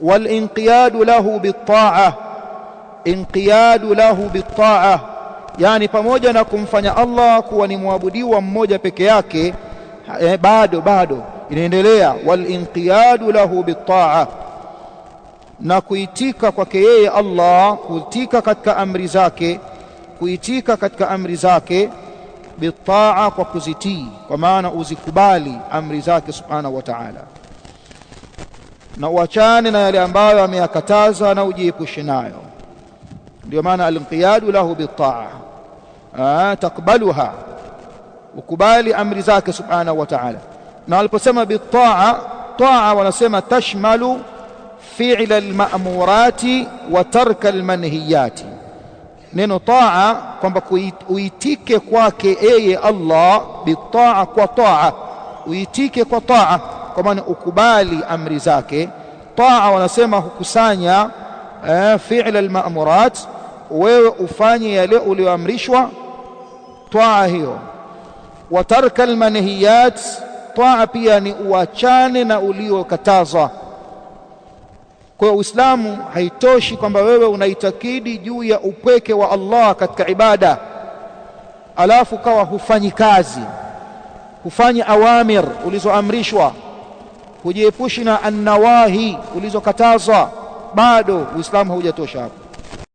والانقياد له بالطاعة. انقياد له بالطاعة yani pamoja na kumfanya Allah kuwa ni muabudiwa mmoja peke yake, bado inaendelea walinqiyadu lahu bitaa, na kuitika kwake yeye Allah, kuitika katika amri zake, kuitika katika amri zake bitaa, kwa kuzitii, kwa maana uzikubali amri zake subhanahu wa ta'ala, na uachane na yale ambayo ameyakataza na ujiepushe nayo. ndio maana alinqiyadu lahu bitaa, takbaluha, ukubali amri zake subhanahu wa ta'ala. na aliposema bitaa, taa wanasema tashmalu fi'la alma'murati wa tarka almanhiyati. neno taa kwamba uitike kwake yeye Allah, bitaa, kwa taa, uitike kwa taa, kwa maana ukubali amri zake. taa wanasema hukusanya fi'la alma'murat, wewe ufanye yale ulioamrishwa, taa hiyo. wa tarka almanhiyat, taa pia ni uachane na uliokatazwa. Kwa hiyo Uislamu haitoshi kwamba wewe unaitakidi juu ya upweke wa Allah katika ibada, alafu kawa hufanyi kazi, hufanyi awamir ulizoamrishwa, hujiepushi na annawahi ulizokatazwa, bado Uislamu haujatosha hapo.